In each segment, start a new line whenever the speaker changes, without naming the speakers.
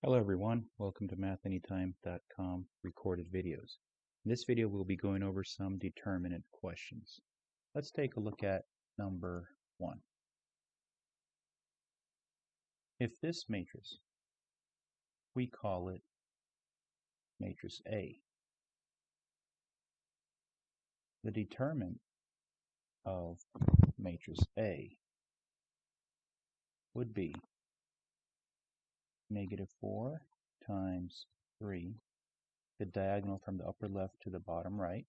Hello everyone, welcome to mathanytime.com recorded videos. In this video we'll be going over some determinant questions. Let's take a look at number 1. If this matrix, we call it matrix A, the determinant of matrix A would be -4 times 3, the diagonal from the upper left to the bottom right,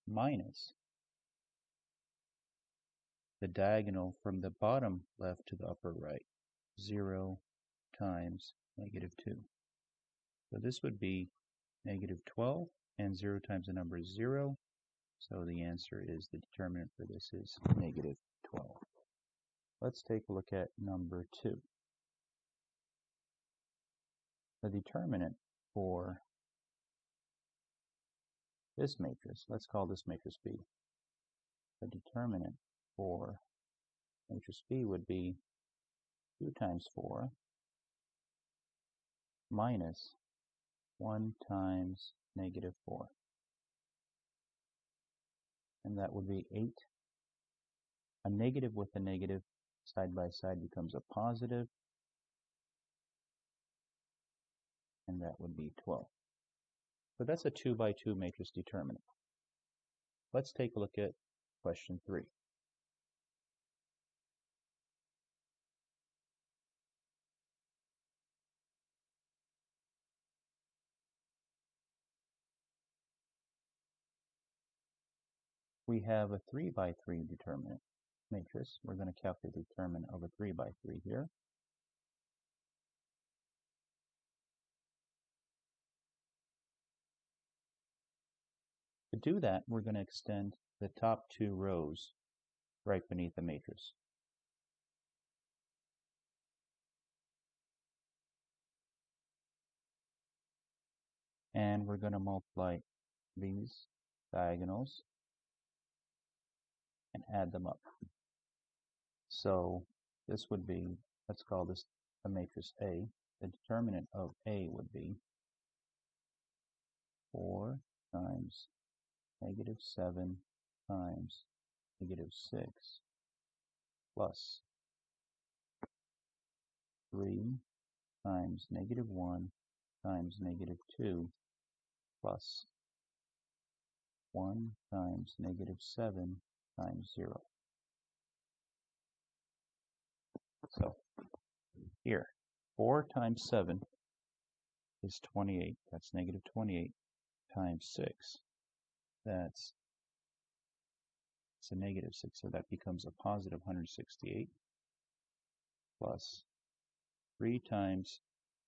minus the diagonal from the bottom left to the upper right, 0 times -2. So this would be -12, and 0 times the number is 0. So the answer is, the determinant for this is -12. Let's take a look at number 2. The determinant for this matrix, let's call this matrix B. The determinant for matrix B would be 2 times 4 minus 1 times -4. And that would be 8. A negative with a negative side by side becomes a positive, and that would be 12. So that's a 2 by 2 matrix determinant. Let's take a look at question 3. We have a 3 by 3 determinant matrix. We're going to calculate the determinant of a 3 by 3 here. To do that, we're going to extend the top 2 rows right beneath the matrix. And we're going to multiply these diagonals and add them up. So this would be, let's call this the matrix A. The determinant of A would be 4 times -7 times -6 plus 3 times -1 times -2 plus 1 times -7 times 0. So here, 4 times 7 is 28. That's -28 times 6. It's a -6, so that becomes a positive 168 plus 3 times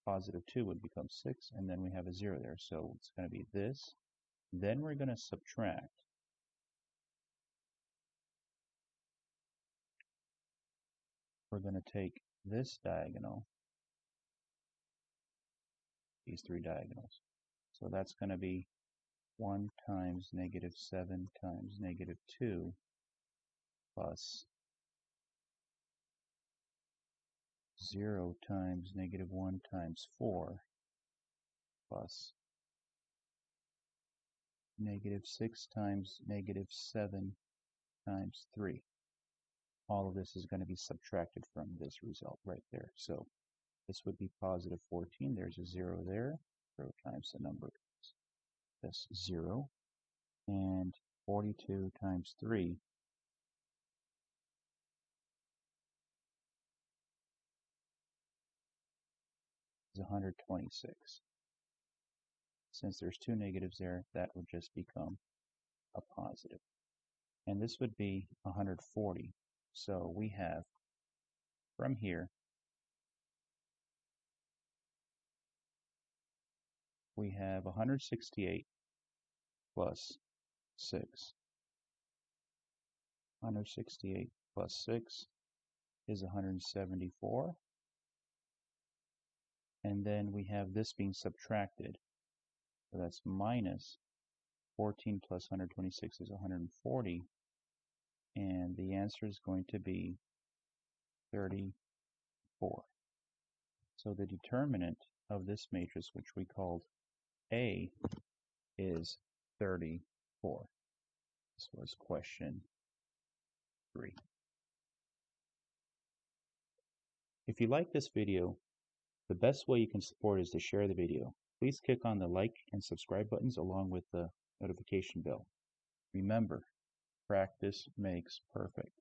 +2 would become 6, and then we have a 0 there. So it's going to be this. Then we're going to subtract we're going to take this diagonal, these 3 diagonals. So that's going to be 1 times -7 times -2 plus 0 times -1 times 4 plus -6 times -7 times 3. All of this is going to be subtracted from this result right there. So this would be positive 14. There's a 0 there. 0 times the number is this 0. And 42 times 3 is 126. Since there's 2 negatives there, that would just become a positive. And this would be 140. So we have, from here, we have 168 plus 6. 168 plus 6 is 174. And then we have this being subtracted. So that's minus 14 plus 126 is 140. And the answer is going to be 34. So the determinant of this matrix, which we called A, is 34. This was question 3. If you like this video, the best way you can support is to share the video. Please click on the like and subscribe buttons along with the notification bell. Remember, practice makes perfect.